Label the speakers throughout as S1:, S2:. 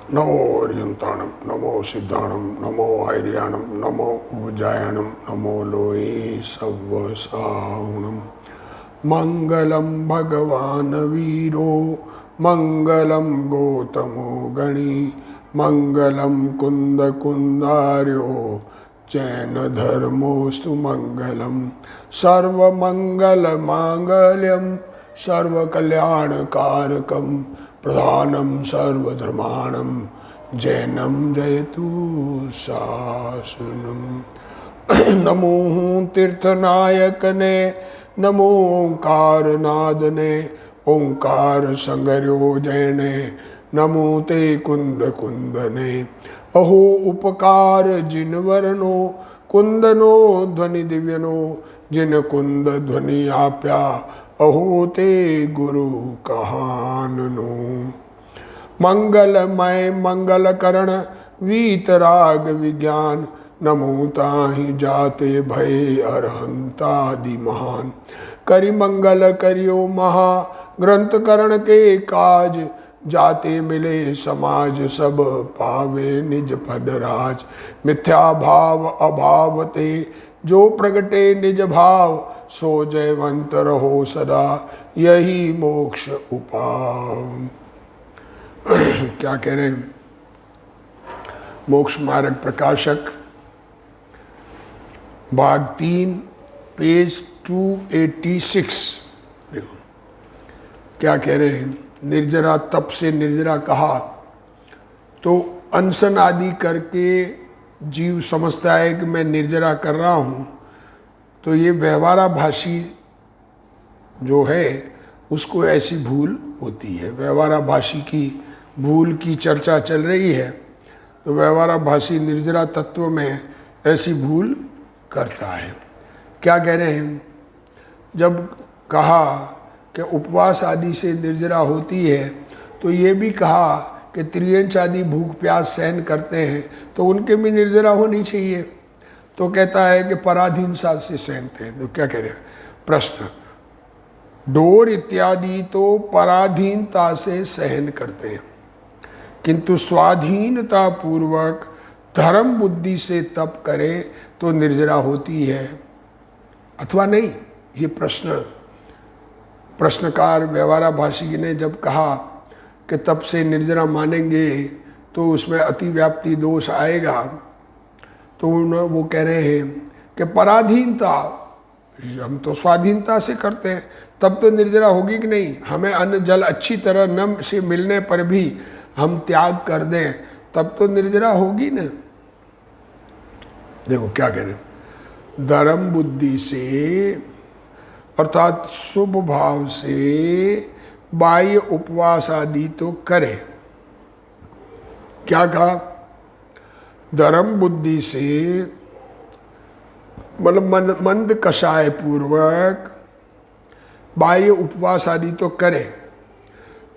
S1: नमो अर्यंताणम, नमो सिद्धाणम, नमो आर्याणम, नमो ऊर्जायणम, नमो लोये सव्वसाहुणम। मंगलम भगवान वीरो, मंगलम गौतमो गणी, मंगलम कुंद कुंदार्यो, जैन धर्मोस्तु मंगलम। सर्वमंगल मांगल्यम, सर्वकल्याणकारकम, प्रधानम सर्वधर्माणम, जैनम जयतु शासनम। नमो तीर्थनायक ने, नमो ओंकार नाद ने, ओंकार संगर्यो जैने, नमो ते कुंद कुंद ने। अहो उपकार जिन वरनो, कुंदनो ध्वनि दिव्यनो, जिन कुंद ध्वनि आप्या, अहो ते गुरु कहाननो। मंगलमय मंगल करण, वीतराग विज्ञान, नमो ताहि जाते भय अरहंतादि महान। करि मंगल करियो महा, ग्रंथ करण के काज, जाते मिले समाज सब, पावे निज पद राज। मिथ्या भाव अभाव ते, जो प्रगटे निज भाव, सो जयवंत रहो सदा, यही मोक्ष उपाय। क्या कह रहे हैं मोक्ष मार्ग प्रकाशक, भाग 3, पेज 286। देखो क्या कह रहे हैं। निर्जरा तप से निर्जरा कहा तो अनशन आदि करके जीव समझता है कि मैं निर्जरा कर रहा हूँ, तो ये व्यवहारा भाषी जो है उसको ऐसी भूल होती है। व्यवहारा भाषी की भूल की चर्चा चल रही है, तो व्यवहारा भाषी निर्जरा तत्व में ऐसी भूल करता है। क्या कह रहे हैं, जब कहा कि उपवास आदि से निर्जरा होती है, तो ये भी कहा कि त्रियंच आदि भूख प्यास सहन करते हैं, तो उनके भी निर्जरा होनी चाहिए। तो कहता है कि पराधीनता से सहनते हैं। तो क्या कह रहे हैं, प्रश्न, डोर इत्यादि तो पराधीनता से सहन करते हैं, किंतु स्वाधीनता पूर्वक धर्म बुद्धि से तप करे तो निर्जरा होती है अथवा नहीं। ये प्रश्नकार व्यवहारा भाषी ने जब कहा कि तप से निर्जरा मानेंगे तो उसमें अतिव्याप्ति दोष आएगा, तो वो कह रहे हैं कि पराधीनता, हम तो स्वाधीनता से करते हैं, तब तो निर्जरा होगी कि नहीं। हमें अन्न जल अच्छी तरह न से मिलने पर भी हम त्याग कर दें, तब तो निर्जरा होगी ना। देखो क्या कह रहे हैं, धर्म बुद्धि से अर्थात शुभ भाव से बाह्य उपवास आदि तो करे। क्या कहा, धर्म बुद्धि से मतलब मंद कषाय पूर्वक बाह्य उपवास आदि तो करे,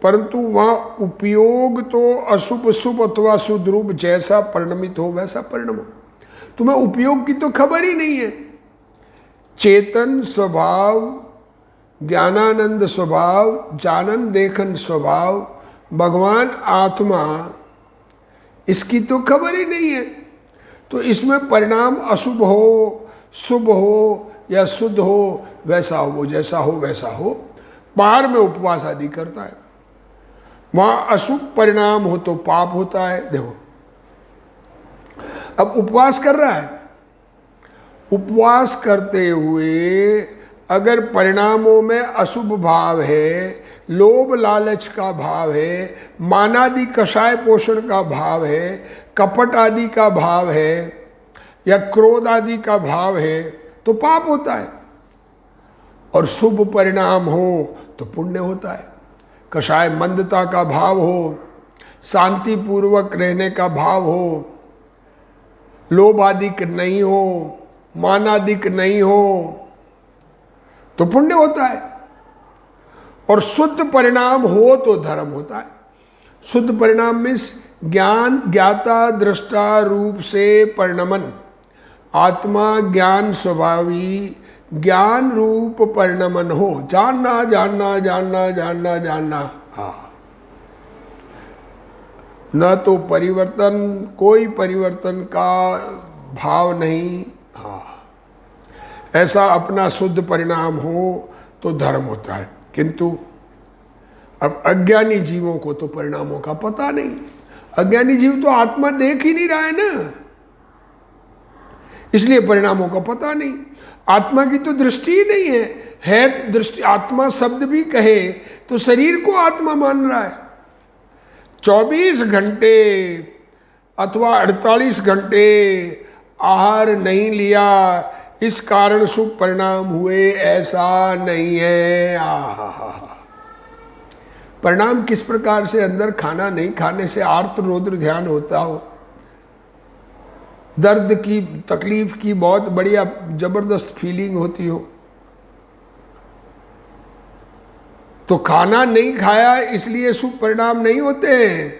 S1: परंतु वहाँ उपयोग तो अशुभ शुभ अथवा शुद्ध रूप जैसा परिणमित हो वैसा परिणम हो। तुम्हें उपयोग की तो खबर ही नहीं है। चेतन स्वभाव, ज्ञानानंद स्वभाव, जानन देखन स्वभाव, भगवान आत्मा, इसकी तो खबर ही नहीं है। तो इसमें परिणाम अशुभ हो शुभ हो या शुद्ध हो, वैसा हो जैसा हो वैसा हो, बाहर में उपवास आदि करता है। वहाँ अशुभ परिणाम हो तो पाप होता है। देखो अब उपवास कर रहा है, उपवास करते हुए अगर परिणामों में अशुभ भाव है, लोभ लालच का भाव है, मानादि कषाय पोषण का भाव है, कपट आदि का भाव है या क्रोध आदि का भाव है, तो पाप होता है। और शुभ परिणाम हो तो पुण्य होता है। कषाय मंदता का भाव हो, शांति पूर्वक रहने का भाव हो, लोभ आदिक नहीं हो, मानादिक नहीं हो, तो पुण्य होता है। और शुद्ध परिणाम हो तो धर्म होता है। शुद्ध परिणाम मीन्स ज्ञान ज्ञाता दृष्टा रूप से परिणमन, आत्मा ज्ञान स्वभावी ज्ञान रूप परिणमन हो, जानना जानना जानना जानना जानना। हाँ, न तो परिवर्तन, कोई परिवर्तन का भाव नहीं। हाँ, ऐसा अपना शुद्ध परिणाम हो तो धर्म होता है। किंतु अब अज्ञानी जीवों को तो परिणामों का पता नहीं। अज्ञानी जीव तो आत्मा देख ही नहीं रहा है ना, इसलिए परिणामों का पता नहीं। आत्मा की तो दृष्टि ही नहीं है दृष्टि। आत्मा शब्द भी कहे तो शरीर को आत्मा मान रहा है। 24 घंटे अथवा 48 घंटे आहार नहीं लिया, इस कारण शुभ परिणाम हुए, ऐसा नहीं है। परिणाम किस प्रकार से? अंदर खाना नहीं खाने से आर्त रौद्र ध्यान होता हो, दर्द की तकलीफ की बहुत बढ़िया जबरदस्त फीलिंग होती हो, तो खाना नहीं खाया इसलिए शुभ परिणाम नहीं होते हैं।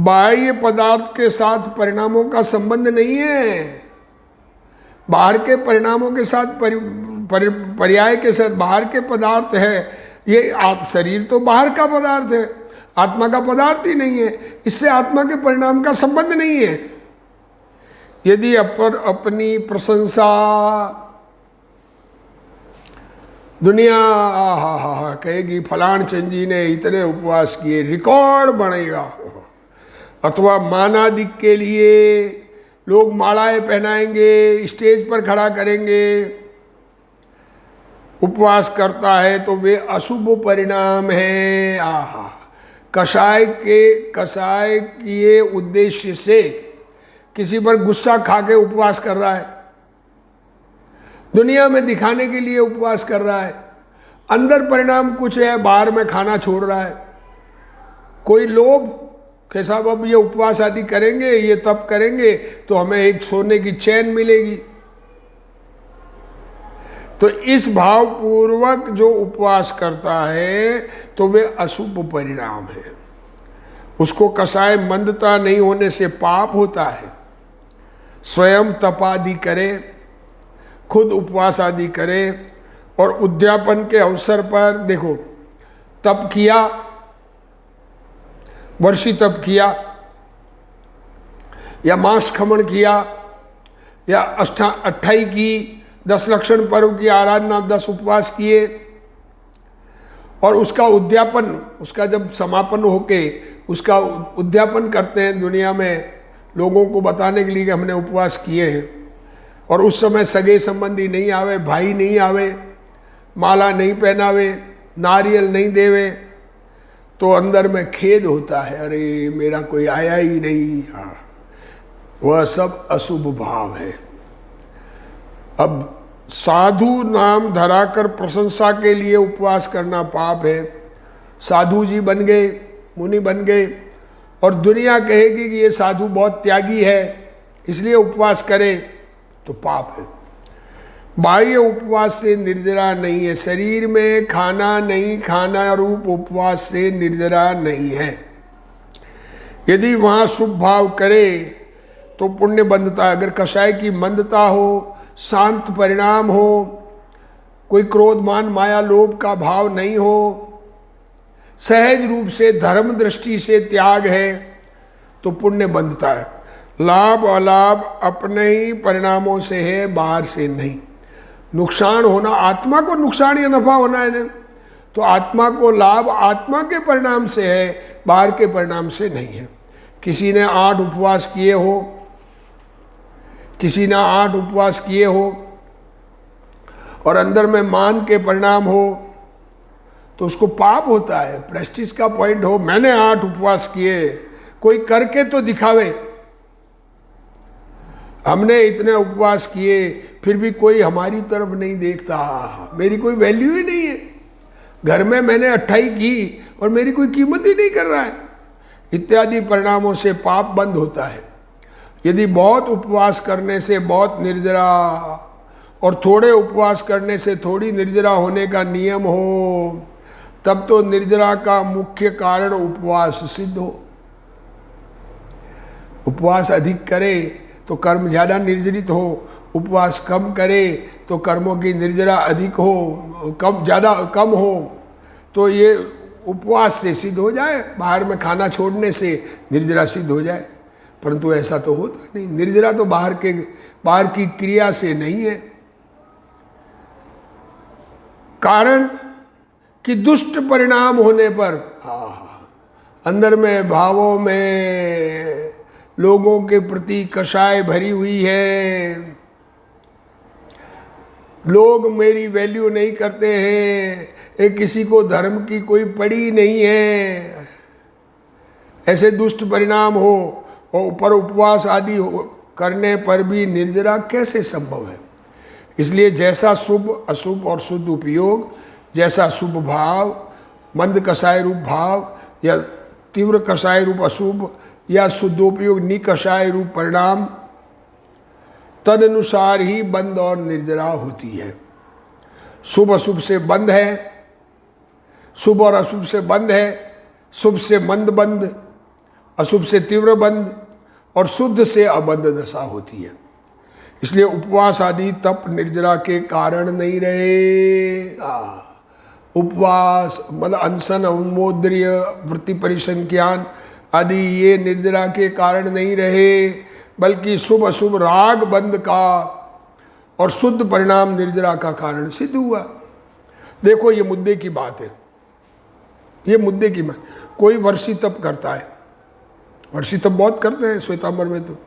S1: बाह्य पदार्थ के साथ परिणामों का संबंध नहीं है। बाहर के परिणामों के साथ पर्याय के साथ बाहर के पदार्थ है। ये शरीर तो बाहर का पदार्थ है, आत्मा का पदार्थ ही नहीं है, इससे आत्मा के परिणाम का संबंध नहीं है। यदि अपनी प्रशंसा दुनिया कहेगी फलान चंद जी ने इतने उपवास किए, रिकॉर्ड बनेगा, अथवा मानादिक के लिए लोग मालाएं पहनाएंगे, स्टेज पर खड़ा करेंगे, उपवास करता है तो वे अशुभ परिणाम है। कषाय किए उद्देश्य से किसी पर गुस्सा खा के उपवास कर रहा है, दुनिया में दिखाने के लिए उपवास कर रहा है, अंदर परिणाम कुछ है, बाहर में खाना छोड़ रहा है। कोई लोभ कि साहब अब ये उपवास आदि करेंगे, ये तप करेंगे तो हमें एक सोने की चैन मिलेगी। तो इस भाव पूर्वक जो उपवास करता है तो वे अशुभ परिणाम है। उसको कषाय मंदता नहीं होने से पाप होता है। स्वयं तप आदि करे, खुद उपवास आदि करे, और उद्यापन के अवसर पर देखो, तप किया, वर्षी तप किया, या मास खमन किया, या अट्ठाई की, 10 लक्षण पर्व की आराधना, 10 उपवास किए, और उसका उद्यापन, उसका जब समापन होके उसका उद्यापन करते हैं दुनिया में लोगों को बताने के लिए कि हमने उपवास किए हैं, और उस समय सगे संबंधी नहीं आवे, भाई नहीं आवे, माला नहीं पहनावे, नारियल नहीं देवे, तो अंदर में खेद होता है, अरे मेरा कोई आया ही नहीं। हाँ, वह सब अशुभ भाव है। अब साधु नाम धराकर प्रशंसा के लिए उपवास करना पाप है। साधु जी बन गए, मुनि बन गए, और दुनिया कहेगी कि ये साधु बहुत त्यागी है इसलिए उपवास करे, तो पाप है। बाह्य उपवास से निर्जरा नहीं है, शरीर में खाना नहीं खाना रूप उपवास से निर्जरा नहीं है। यदि वहाँ शुभ भाव करे तो पुण्य बंधता है। अगर कषाय की मंदता हो, शांत परिणाम हो, कोई क्रोध मान माया लोभ का भाव नहीं हो, सहज रूप से धर्म दृष्टि से त्याग है, तो पुण्य बंधता है। लाभ अलाभ अपने ही परिणामों से है, बाहर से नहीं। नुकसान होना, आत्मा को नुकसान या नफा होना है ना, तो आत्मा को लाभ आत्मा के परिणाम से है, बाहर के परिणाम से नहीं है। किसी ने 8 उपवास किए हो, किसी ने 8 उपवास किए हो और अंदर में मान के परिणाम हो, तो उसको पाप होता है। प्रेस्टीज का पॉइंट हो, मैंने 8 उपवास किए, कोई करके तो दिखावे, हमने इतने उपवास किए, फिर भी कोई हमारी तरफ नहीं देखता, मेरी कोई वैल्यू ही नहीं है। घर में मैंने 28 की और मेरी कोई कीमत ही नहीं कर रहा है, इत्यादि परिणामों से पाप बंद होता है। यदि बहुत उपवास करने से बहुत निर्जरा, और थोड़े उपवास करने से थोड़ी निर्जरा होने का नियम हो, तब तो निर्जरा का मुख्य कारण उपवास सिद्ध हो। उपवास अधिक करे तो कर्म ज़्यादा निर्जरित हो, उपवास कम करे तो कर्मों की निर्जरा अधिक हो, कम ज़्यादा कम हो, तो ये उपवास से सिद्ध हो जाए, बाहर में खाना छोड़ने से निर्जरा सिद्ध हो जाए, परंतु ऐसा तो होता नहीं। निर्जरा तो बाहर की क्रिया से नहीं है। कारण कि दुष्ट परिणाम होने पर अंदर में भावों में लोगों के प्रति कषाय भरी हुई है। लोग मेरी वैल्यू नहीं करते हैं, एक किसी को धर्म की कोई पड़ी नहीं है, ऐसे दुष्ट परिणाम हो और ऊपर उपवास आदि करने पर भी निर्जरा कैसे संभव है। इसलिए जैसा शुभ अशुभ और शुद्ध उपयोग, जैसा शुभ भाव, मंद कषाय रूप भाव या तीव्र कषाय रूप अशुभ या शुद्धोपयोग निकषाय रूप परिणाम, तदनुसार ही बंध और निर्जरा होती है। शुभ अशुभ से बंध है, शुभ और अशुभ से बंध है, शुभ से मंद बंध, अशुभ से तीव्र बंध और शुद्ध से अबंध दशा होती है। इसलिए उपवास आदि तप निर्जरा के कारण नहीं रहे। उपवास मतलब अनशन, उन्मोद्रिय, वृत्ति परिसंख्यान आदि ये निर्जरा के कारण नहीं रहे, बल्कि शुभ अशुभ राग बंध का और शुद्ध परिणाम निर्जरा का कारण सिद्ध हुआ। देखो ये मुद्दे की बात है, ये मुद्दे की बात। कोई वर्षी तप करता है, वर्षी तप बहुत करते हैं श्वेतांबर में तो,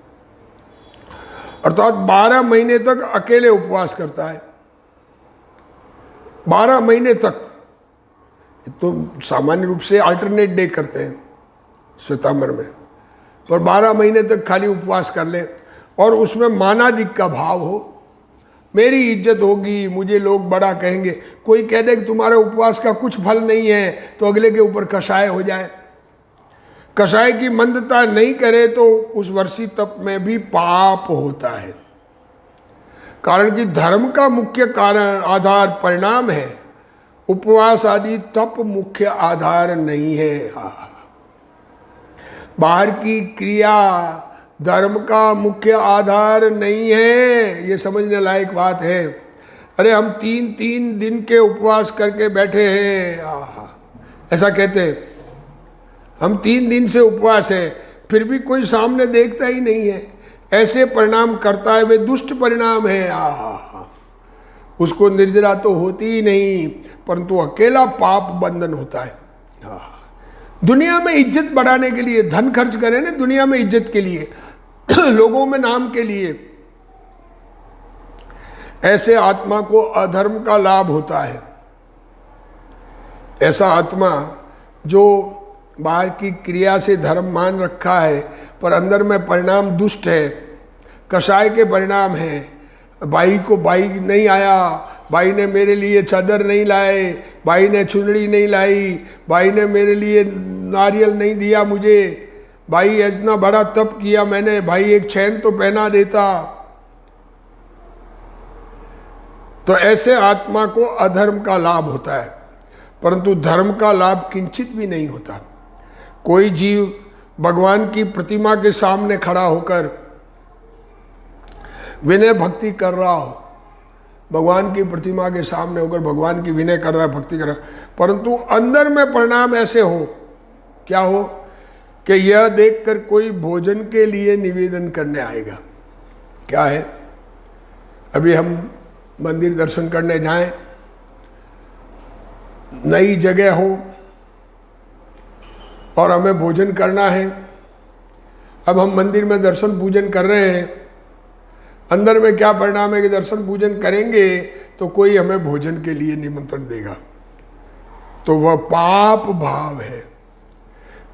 S1: अर्थात 12 महीने तक अकेले उपवास करता है। 12 महीने तक, तो सामान्य रूप से अल्टरनेट डे करते हैं श्वेतांबर में, पर 12 महीने तक खाली उपवास कर ले और उसमें मानादिक का भाव हो, मेरी इज्जत होगी, मुझे लोग बड़ा कहेंगे। कोई कह दे कि तुम्हारे उपवास का कुछ फल नहीं है तो अगले के ऊपर कषाय हो जाए। कषाय की मंदता नहीं करे तो उस वर्षी तप में भी पाप होता है। कारण कि धर्म का मुख्य कारण आधार परिणाम है, उपवास आदि तप मुख्य आधार नहीं है। बाहर की क्रिया धर्म का मुख्य आधार नहीं है, ये समझने लायक बात है। अरे हम 3 दिन के उपवास करके बैठे हैं, ऐसा कहते हैं, हम 3 दिन से उपवास है, फिर भी कोई सामने देखता ही नहीं है, ऐसे परिणाम करता है, वे दुष्ट परिणाम है। उसको निर्जरा तो होती ही नहीं, परंतु अकेला पाप बंधन होता है। दुनिया में इज्जत बढ़ाने के लिए धन खर्च करें ना, दुनिया में इज्जत के लिए लोगों में नाम के लिए, ऐसे आत्मा को अधर्म का लाभ होता है। ऐसा आत्मा जो बाहर की क्रिया से धर्म मान रखा है पर अंदर में परिणाम दुष्ट है, कषाय के परिणाम है। भाई को भाई नहीं आया, भाई ने मेरे लिए चादर नहीं लाए, भाई ने चुनरी नहीं लाई, भाई ने मेरे लिए नारियल नहीं दिया मुझे, भाई इतना बड़ा तप किया मैंने, भाई एक चैन तो पहना देता। तो ऐसे आत्मा को अधर्म का लाभ होता है, परंतु धर्म का लाभ किंचित भी नहीं होता। कोई जीव भगवान की प्रतिमा के सामने खड़ा होकर विनय भक्ति कर रहा हो, भगवान की प्रतिमा के सामने होकर भगवान की विनय कर रहा है, भक्ति कर रहा है, परंतु अंदर में परिणाम ऐसे हो, क्या हो कि यह देखकर कोई भोजन के लिए निवेदन करने आएगा। क्या है, अभी हम मंदिर दर्शन करने जाएं, नई जगह हो और हमें भोजन करना है। अब हम मंदिर में दर्शन पूजन कर रहे हैं, अंदर में क्या परिणाम है कि दर्शन पूजन करेंगे तो कोई हमें भोजन के लिए निमंत्रण देगा, तो वह पाप भाव है।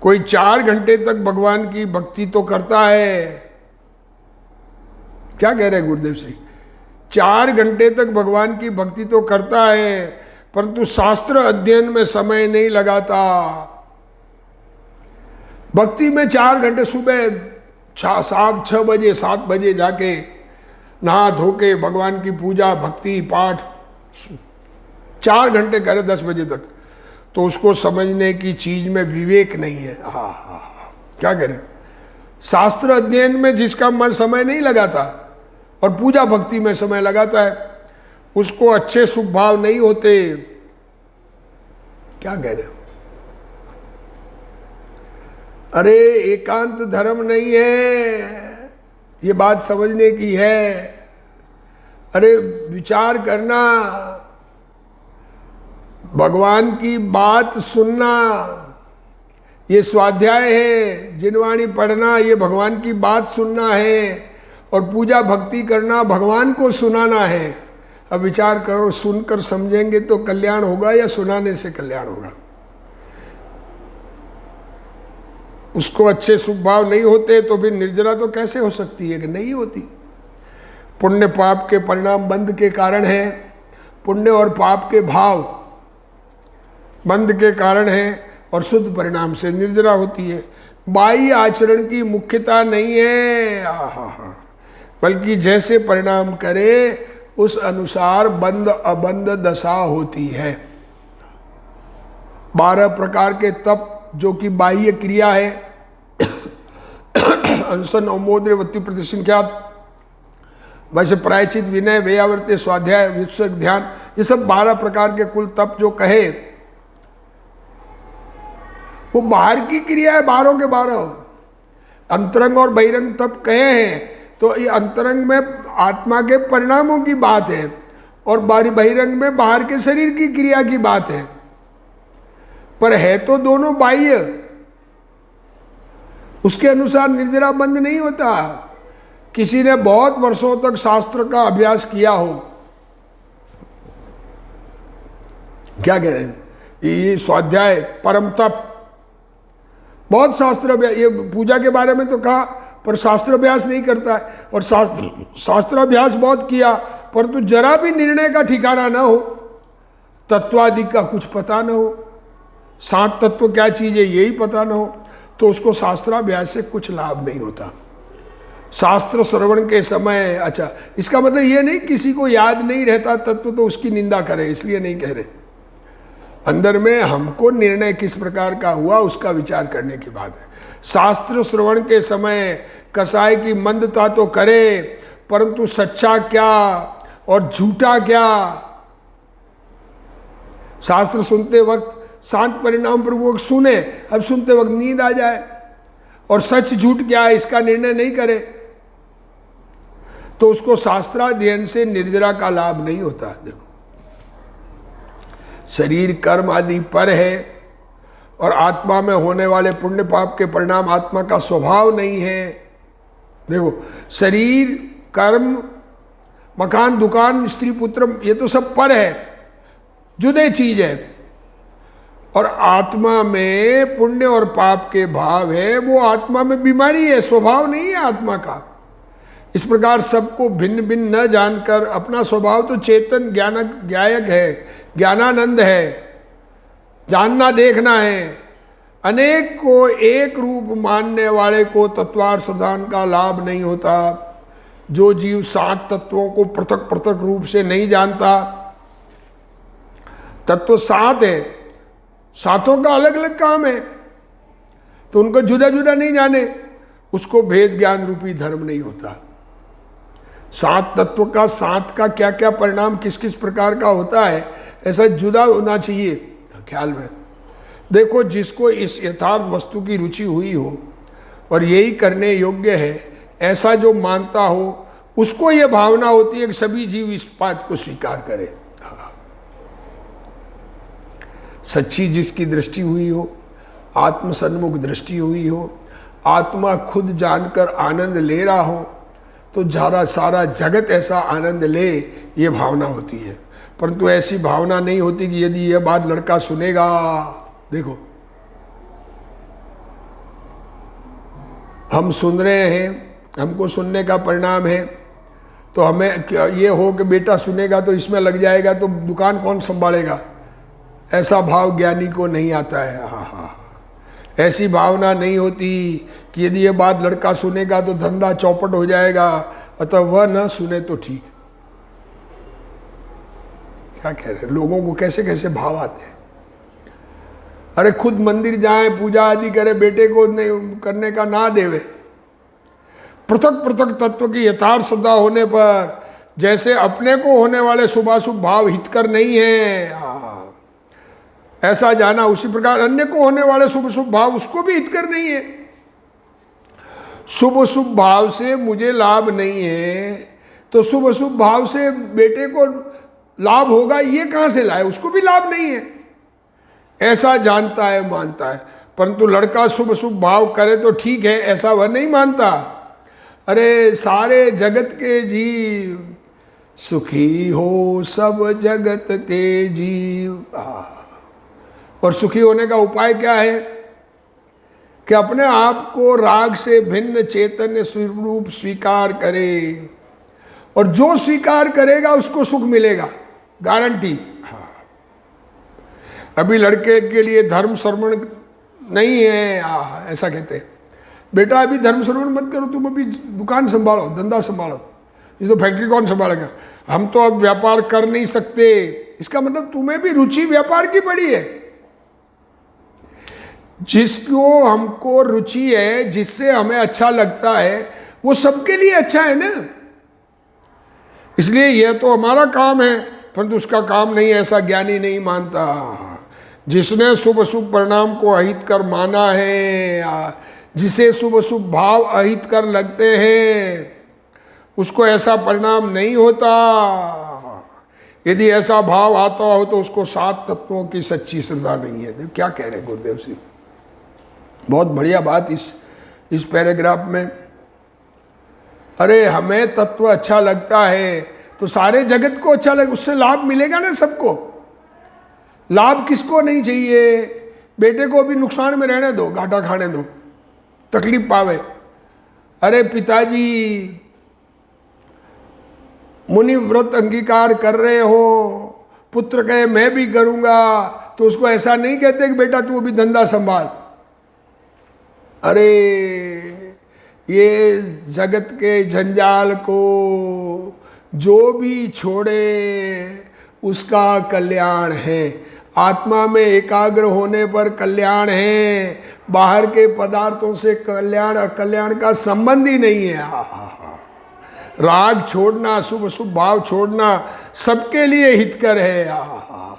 S1: कोई 4 घंटे तक भगवान की भक्ति तो करता है, क्या कह रहे हैं गुरुदेव श्री, 4 घंटे तक भगवान की भक्ति तो करता है, परंतु शास्त्र अध्ययन में समय नहीं लगाता। भक्ति में 4 घंटे, सुबह 6 बजे 7 बजे जाके नहा धो के भगवान की पूजा भक्ति पाठ 4 घंटे करे 10 बजे तक, तो उसको समझने की चीज में विवेक नहीं है। क्या करें, शास्त्र अध्ययन में जिसका मन समय नहीं लगाता और पूजा भक्ति में समय लगाता है, उसको अच्छे शुभ भाव नहीं होते। क्या कह रहे हो, अरे एकांत धर्म नहीं है, ये बात समझने की है। अरे विचार करना, भगवान की बात सुनना, ये स्वाध्याय है। जिनवाणी पढ़ना ये भगवान की बात सुनना है, और पूजा भक्ति करना भगवान को सुनाना है। अब विचार करो, सुनकर समझेंगे तो कल्याण होगा या सुनाने से कल्याण होगा? उसको अच्छे स्वभाव नहीं होते तो फिर निर्जरा तो कैसे हो सकती है कि नहीं होती। पुण्य पाप के परिणाम बंध के कारण है, पुण्य और पाप के भाव बंध के कारण है, और शुद्ध परिणाम से निर्जरा होती है। बाह्य आचरण की मुख्यता नहीं है, बल्कि जैसे परिणाम करे उस अनुसार बंध अबंध दशा होती है। 12 प्रकार के तप जो कि बाह्य क्रिया है, अनशन अमोद्र वत्ति प्रतिसंख्यात, वैसे प्रायचित विनय व्यावर्त्य स्वाध्याय विश्व ध्यान, ये सब 12 प्रकार के कुल तप जो कहे वो बाहर की क्रिया है, 12 के 12। अंतरंग और बहिरंग तप कहे हैं तो ये अंतरंग में आत्मा के परिणामों की बात है, और बहिरंग में बाहर के शरीर की क्रिया की बात है, पर है तो दोनों बाह्य। उसके अनुसार निर्जरा बंद नहीं होता। किसी ने बहुत वर्षों तक शास्त्र का अभ्यास किया हो, क्या कह रहे हैं, ये स्वाध्याय परम तप, बहुत शास्त्र, ये पूजा के बारे में तो कहा पर शास्त्र अभ्यास नहीं करता है, और शास्त्र अभ्यास बहुत किया परंतु जरा भी निर्णय का ठिकाना न हो, तत्वादि का कुछ पता न हो, 7 तत्व क्या चीज़ है यही पता न हो, तो उसको शास्त्राभ्यास से कुछ लाभ नहीं होता। शास्त्र श्रवण के समय, अच्छा इसका मतलब ये नहीं किसी को याद नहीं रहता तत्व तो उसकी निंदा करे, इसलिए नहीं कह रहे। अंदर में हमको निर्णय किस प्रकार का हुआ उसका विचार करने की बात है। शास्त्र श्रवण के समय कसाय की मंदता तो करे, परंतु सच्चा क्या और झूठा क्या। शास्त्र सुनते वक्त शांत परिणाम पूर्वक सुने, अब सुनते वक्त नींद आ जाए, और सच झूठ क्या है इसका निर्णय नहीं करे, तो उसको शास्त्राध्ययन से निर्जरा का लाभ नहीं होता। देखो, शरीर कर्म आदि पर है, और आत्मा में होने वाले पुण्य पाप के परिणाम आत्मा का स्वभाव नहीं है। देखो, शरीर कर्म मकान दुकान स्त्री पुत्र ये तो सब पर है, जुदे चीज है, और आत्मा में पुण्य और पाप के भाव है, वो आत्मा में बीमारी है, स्वभाव नहीं है आत्मा का। इस प्रकार सबको भिन्न भिन्न न जानकर, अपना स्वभाव तो चेतन ज्ञायक है, ज्ञानानंद है, जानना देखना है। अनेक को एक रूप मानने वाले को तत्वार्थदान का लाभ नहीं होता। जो जीव 7 तत्वों को पृथक पृथक रूप से नहीं जानता, तत्व 7 है, 7 का अलग अलग काम है, तो उनको जुदा जुदा नहीं जाने, उसको भेद ज्ञान रूपी धर्म नहीं होता। 7 तत्व का 7 का क्या क्या परिणाम किस किस प्रकार का होता है, ऐसा जुदा होना चाहिए ख्याल में। देखो, जिसको इस यथार्थ वस्तु की रुचि हुई हो और यही करने योग्य है, ऐसा जो मानता हो, उसको ये भावना होती है कि सभी जीव इस बात को स्वीकार करें। सच्ची जिसकी दृष्टि हुई हो, आत्मसन्मुख दृष्टि हुई हो, आत्मा खुद जानकर आनंद ले रहा हो, तो सारा जगत ऐसा आनंद ले, ये भावना होती है। परंतु ऐसी भावना नहीं होती कि यदि यह बात लड़का सुनेगा, देखो हम सुन रहे हैं, हमको सुनने का परिणाम है, तो हमें ये हो कि बेटा सुनेगा तो इसमें लग जाएगा तो दुकान कौन संभालेगा, ऐसा भाव ज्ञानी को नहीं आता है। हाँ, ऐसी भावना नहीं होती कि यदि ये बात लड़का सुनेगा तो धंधा चौपट हो जाएगा, अतः वह न सुने तो ठीक। क्या कह रहे हैं, लोगों को कैसे कैसे भाव आते हैं। अरे खुद मंदिर जाए, पूजा आदि करे, बेटे को नहीं करने का ना देवे। पृथक पृथक तत्व की यथार्थ श्रद्धा होने पर जैसे अपने को होने वाले शुभाशुभ भाव हितकर नहीं है, ऐसा जाना, उसी प्रकार अन्य को होने वाले शुभ शुभ भाव उसको भी हितकर नहीं है। शुभ अशुभ भाव से मुझे लाभ नहीं है, तो शुभ अशुभ भाव से बेटे को लाभ होगा ये कहाँ से लाए, उसको भी लाभ नहीं है, ऐसा जानता है मानता है। परंतु लड़का शुभ अशुभ भाव करे तो ठीक है, ऐसा वह नहीं मानता। अरे सारे जगत के जीव सुखी हो सब जगत के जीव। और सुखी होने का उपाय क्या है कि अपने आप को राग से भिन्न चैतन्य स्वरूप स्वीकार करे, और जो स्वीकार करेगा उसको सुख मिलेगा, गारंटी। अभी लड़के के लिए धर्म श्रवण नहीं है, ऐसा कहते हैं, बेटा अभी धर्म श्रवण मत करो, तुम अभी दुकान संभालो, धंधा संभालो, ये तो फैक्ट्री कौन संभालेगा, हम तो अब व्यापार कर नहीं सकते। इसका मतलब तुम्हें भी रुचि व्यापार की पड़ी है। जिसको हमको रुचि है, जिससे हमें अच्छा लगता है, वो सबके लिए अच्छा है ना। इसलिए यह तो हमारा काम है, परंतु उसका काम नहीं है, ऐसा ज्ञानी नहीं मानता। जिसने शुभ अशुभ परिणाम को अहित कर माना है, जिसे शुभ अशुभ भाव अहित कर लगते हैं, उसको ऐसा परिणाम नहीं होता। यदि ऐसा भाव आता हो तो उसको 7 तत्वों की सच्ची श्रद्धा नहीं है। क्या कह रहे हैं गुरुदेव श्री, बहुत बढ़िया बात इस पैराग्राफ में। अरे हमें तत्व अच्छा लगता है तो सारे जगत को अच्छा लगे, उससे लाभ मिलेगा ना सबको। लाभ किसको नहीं चाहिए, बेटे को भी नुकसान में रहने दो, घाटा खाने दो, तकलीफ पावे। अरे पिताजी मुनि व्रत अंगीकार कर रहे हो, पुत्र कहे मैं भी करूँगा, तो उसको ऐसा नहीं कहते कि बेटा तू अभी धंधा संभाल। अरे ये जगत के जंजाल को जो भी छोड़े उसका कल्याण है। आत्मा में एकाग्र होने पर कल्याण है, बाहर के पदार्थों से कल्याण अकल्याण का संबंध ही नहीं है। राग छोड़ना, शुभ शुभ भाव छोड़ना सबके लिए हितकर है।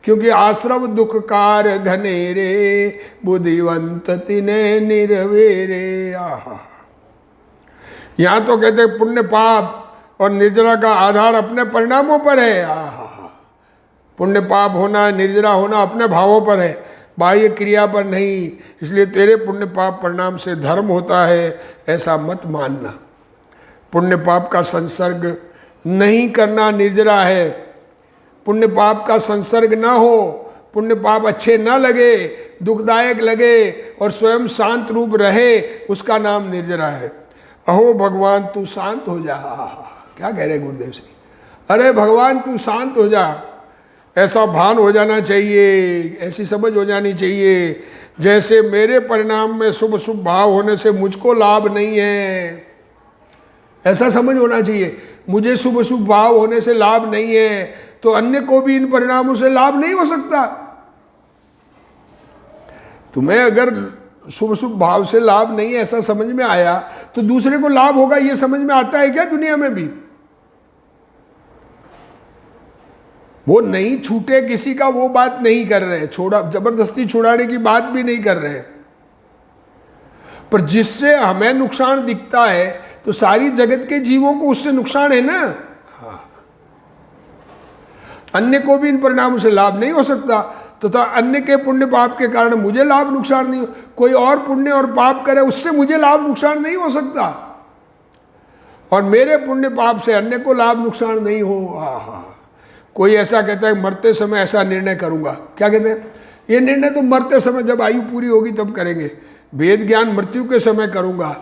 S1: क्योंकि आश्रव दुखकार घनेरे, बुद्धिवंत तिने निर्वेरे। यहाँ तो कहते पुण्य पाप और निर्जरा का आधार अपने परिणामों पर है। पुण्य पाप होना, निर्जरा होना अपने भावों पर है, बाह्य क्रिया पर नहीं। इसलिए तेरे पुण्य पाप परिणाम से धर्म होता है, ऐसा मत मानना। पुण्य पाप का संसर्ग नहीं करना निर्जरा है। पुण्य पाप का संसर्ग ना हो, पुण्य पाप अच्छे ना लगे, दुखदायक लगे और स्वयं शांत रूप रहे, उसका नाम निर्जरा है। अहो भगवान तू शांत हो जा। क्या कह रहे गुरुदेव श्री, अरे भगवान तू शांत हो जा, ऐसा भान हो जाना चाहिए, ऐसी समझ हो जानी चाहिए जैसे मेरे परिणाम में शुभ शुभ भाव होने से मुझको लाभ नहीं है। ऐसा समझ होना चाहिए, मुझे शुभ शुभ भाव होने से लाभ नहीं है तो अन्य को भी इन परिणामों से लाभ नहीं हो सकता। तुम्हें अगर शुभ शुभ भाव से लाभ नहीं है ऐसा समझ में आया तो दूसरे को लाभ होगा ये समझ में आता है क्या दुनिया में भी? वो नहीं छूटे किसी का वो बात नहीं कर रहे हैं, छोड़ा जबरदस्ती छुड़ाने की बात भी नहीं कर रहे हैं। पर जिससे हमें नुकसान दिखता है तो सारी जगत के जीवों को उससे नुकसान है ना। अन्य को भी इन परिणामों से लाभ नहीं हो सकता, तथा अन्य के पुण्य पाप के कारण मुझे लाभ नुकसान नहीं, कोई और पुण्य और पाप करे उससे मुझे लाभ नुकसान नहीं हो सकता, और मेरे पुण्य पाप से अन्य को लाभ नुकसान नहीं हो। कोई ऐसा कहता है मरते समय ऐसा निर्णय करूंगा, क्या कहते हैं, ये निर्णय तो मरते समय जब आयु पूरी होगी तब करेंगे, वेद ज्ञान मृत्यु के समय करूंगा।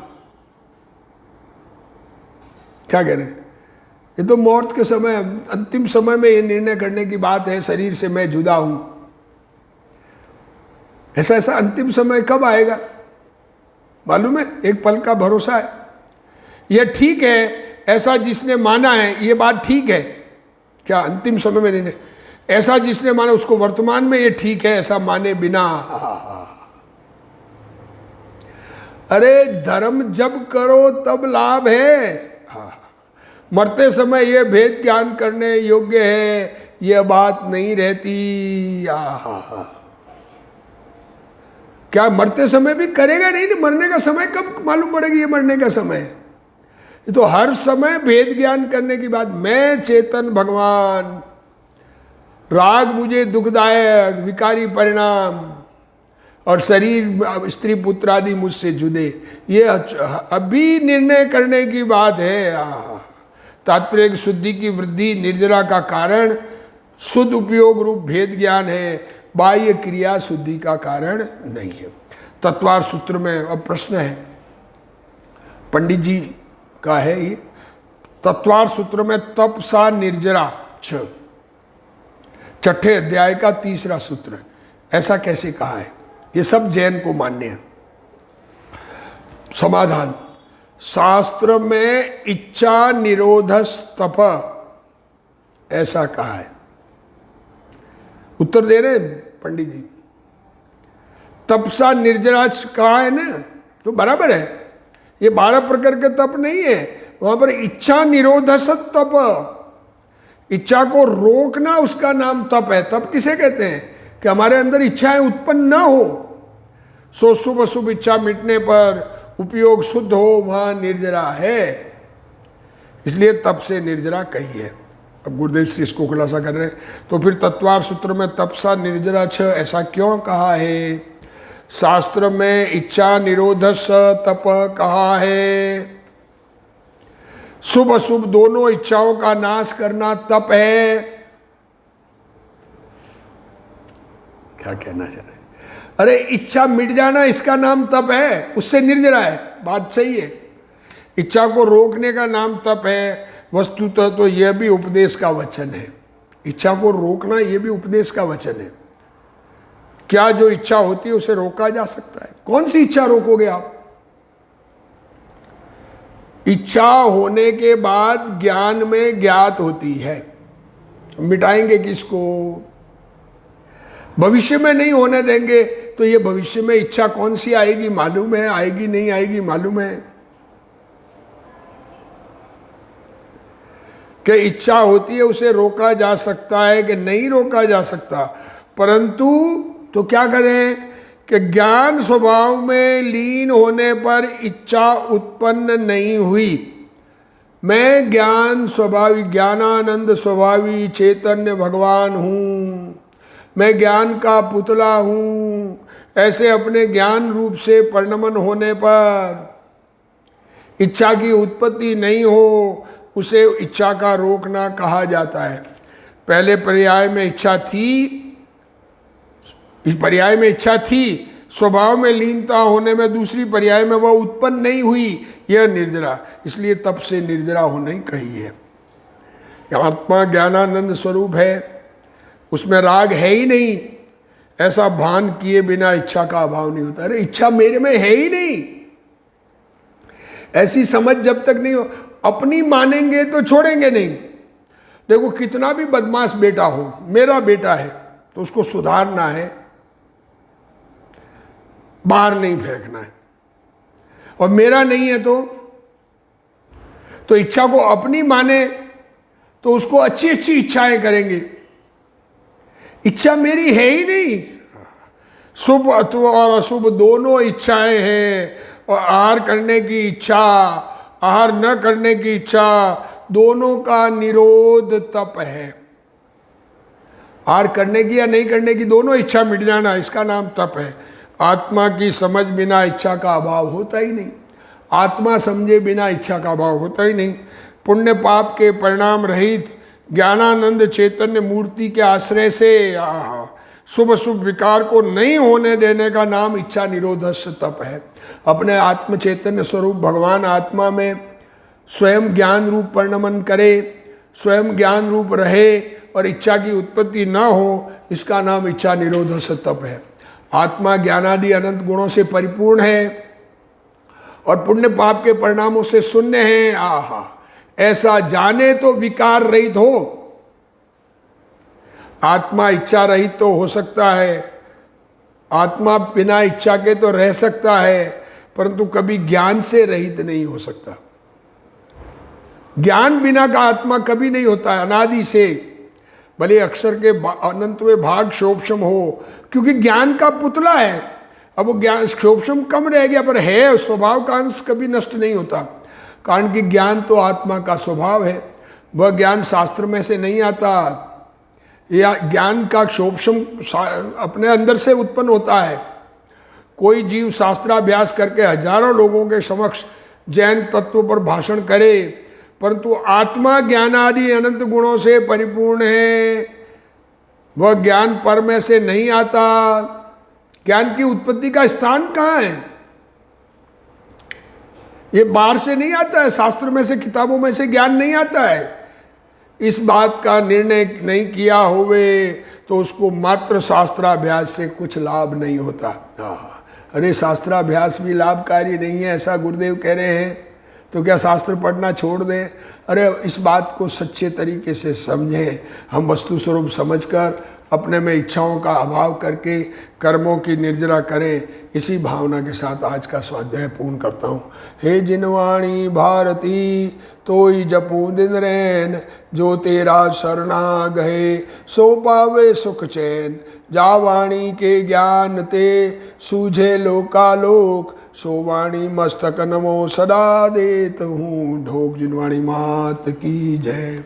S1: क्या कह रहे हैं, ये तो मौत के समय, अंतिम समय में ये निर्णय करने की बात है, शरीर से मैं जुदा हूं। ऐसा ऐसा अंतिम समय कब आएगा मालूम है? एक पल का भरोसा है। यह ठीक है, ऐसा जिसने माना है ये बात ठीक है, क्या अंतिम समय में नहीं, ऐसा जिसने माना उसको वर्तमान में ये ठीक है, ऐसा माने बिना। अरे धर्म जब करो तब लाभ है, मरते समय ये भेद ज्ञान करने योग्य है यह बात नहीं रहती। क्या मरते समय भी करेगा? नहीं, मरने का समय कब मालूम पड़ेगी ये मरने का समय है? ये तो हर समय भेद ज्ञान करने की बात। मैं चेतन भगवान, राग मुझे दुखदायक, विकारी परिणाम, और शरीर स्त्री पुत्र आदि मुझसे जुदे, ये अभी निर्णय करने की बात है। तात्पर्य की शुद्धि की वृद्धि निर्जरा का कारण शुद्ध उपयोग रूप भेद ज्ञान है, बाह्य क्रिया शुद्धि का कारण नहीं है। तत्वार सूत्र में अब प्रश्न है, पंडित जी का है ये। तत्वार सूत्र में तप सा निर्जरा छठे अध्याय का 3रा सूत्र, ऐसा कैसे कहा है? ये सब जैन को मान्य है। समाधान, शास्त्र में इच्छा निरोधस तप ऐसा कहा है। उत्तर दे रहे पंडित जी। तपसा निर्जरा कहा है ना, तो बराबर है। ये 12 प्रकार के तप नहीं है, वहां पर इच्छा निरोधस तप, इच्छा को रोकना उसका नाम तप है। तप किसे कहते हैं? कि हमारे अंदर इच्छाएं उत्पन्न ना हो, सो शुभ अशुभ इच्छा मिटने पर उपयोग शुद्ध हो, वहां निर्जरा है। इसलिए तप से निर्जरा कही है। अब गुरुदेव श्री इसको खुलासा कर रहे हैं। तो फिर तत्वार सूत्र में तपसा निर्जरा ऐसा क्यों कहा है? शास्त्र में इच्छा निरोधस तप कहा है। शुभ अशुभ दोनों इच्छाओं का नाश करना तप है। क्या कहना चाह रहे? अरे इच्छा मिट जाना इसका नाम तप है, उससे निर्जरा है। बात सही है। इच्छा को रोकने का नाम तप है। वस्तुतः तो यह भी उपदेश का वचन है। इच्छा को रोकना यह भी उपदेश का वचन है। क्या जो इच्छा होती है उसे रोका जा सकता है? कौन सी इच्छा रोकोगे आप? इच्छा होने के बाद ज्ञान में ज्ञात होती है, मिटाएंगे किसको? भविष्य में नहीं होने देंगे तो ये भविष्य में इच्छा कौन सी आएगी मालूम है? आएगी नहीं आएगी मालूम है? कि इच्छा होती है उसे रोका जा सकता है कि नहीं रोका जा सकता, परंतु तो क्या करें कि ज्ञान स्वभाव में लीन होने पर इच्छा उत्पन्न नहीं हुई। मैं ज्ञान स्वभावी, ज्ञानानंद स्वभावी चैतन्य भगवान हूँ, मैं ज्ञान का पुतला हूँ, ऐसे अपने ज्ञान रूप से परिणमन होने पर इच्छा की उत्पत्ति नहीं हो, उसे इच्छा का रोकना कहा जाता है। पहले पर्याय में इच्छा थी, इस पर्याय में इच्छा थी, स्वभाव में लीनता होने में दूसरी पर्याय में वह उत्पन्न नहीं हुई, यह निर्जरा। इसलिए तप से निर्जरा होने कही है। आत्मा ज्ञानानंद स्वरूप है, उसमें राग है ही नहीं, ऐसा भान किए बिना इच्छा का अभाव नहीं होता। अरे इच्छा मेरे में है ही नहीं, ऐसी समझ जब तक नहीं हो, अपनी मानेंगे तो छोड़ेंगे नहीं। देखो कितना भी बदमाश बेटा हो, मेरा बेटा है तो उसको सुधारना है, बाहर नहीं फेंकना है। और मेरा नहीं है तो इच्छा को अपनी माने तो उसको अच्छी अच्छी इच्छाएं करेंगे। इच्छा मेरी है ही नहीं, शुभ अथवा और अशुभ दोनों इच्छाएं हैं। और आहार करने की इच्छा, आहार न करने की इच्छा, दोनों का निरोध तप है। आहार करने की या नहीं करने की दोनों इच्छा मिट जाना, इसका नाम तप है। आत्मा की समझ बिना इच्छा का अभाव होता ही नहीं, आत्मा समझे बिना इच्छा का अभाव होता ही नहीं। पुण्य पाप के परिणाम रहित ज्ञानानंद चैतन्य मूर्ति के आश्रय से शुभ शुभ विकार को नहीं होने देने का नाम इच्छा निरोधस तप है। अपने आत्म चैतन्य स्वरूप भगवान आत्मा में स्वयं ज्ञान रूप परिणमन करे, स्वयं ज्ञान रूप रहे और इच्छा की उत्पत्ति न हो, इसका नाम इच्छा निरोधस तप है। आत्मा ज्ञानादि अनंत गुणों से परिपूर्ण है और पुण्य पाप के परिणामों से शून्य है। आहा, ऐसा जाने तो विकार रहित हो। आत्मा इच्छा रहित तो हो सकता है, आत्मा बिना इच्छा के तो रह सकता है, परंतु कभी ज्ञान से रहित नहीं हो सकता। ज्ञान बिना का आत्मा कभी नहीं होता है, अनादि से, भले अक्षर के अनंत में भाग शोभशम हो, क्योंकि ज्ञान का पुतला है। अब वो ज्ञान सूक्ष्म कम रह गया, पर है स्वभाव का अंश कभी नष्ट नहीं होता, कारण कि ज्ञान तो आत्मा का स्वभाव है। वह ज्ञान शास्त्र में से नहीं आता, या ज्ञान का सूक्ष्म अपने अंदर से उत्पन्न होता है। कोई जीव शास्त्राभ्यास करके हजारों लोगों के समक्ष जैन तत्व पर भाषण करे, परंतु आत्मा ज्ञान आदि अनंत गुणों से परिपूर्ण है, वह ज्ञान पर में से नहीं आता। ज्ञान की उत्पत्ति का स्थान कहाँ है? ये बाहर से नहीं आता है, शास्त्र में से किताबों में से ज्ञान नहीं आता है। इस बात का निर्णय नहीं किया होवे तो उसको मात्र शास्त्राभ्यास से कुछ लाभ नहीं होता। अरे शास्त्राभ्यास भी लाभकारी नहीं है ऐसा गुरुदेव कह रहे हैं, तो क्या शास्त्र पढ़ना छोड़ दें? अरे इस बात को सच्चे तरीके से समझें। हम वस्तु स्वरूप समझकर अपने में इच्छाओं का अभाव करके कर्मों की निर्जरा करें, इसी भावना के साथ आज का स्वाध्याय पूर्ण करता हूँ। हे जिनवाणी भारती तोई जपू दिन रैन, जो तेरा शरणा गए सो पावे सुख चैन। जा वाणी के ज्ञान ते सूझे लोकालोक, सो वाणी मस्तक नमो सदा देत हूँ। ढोक जिनवाणी मात की जय।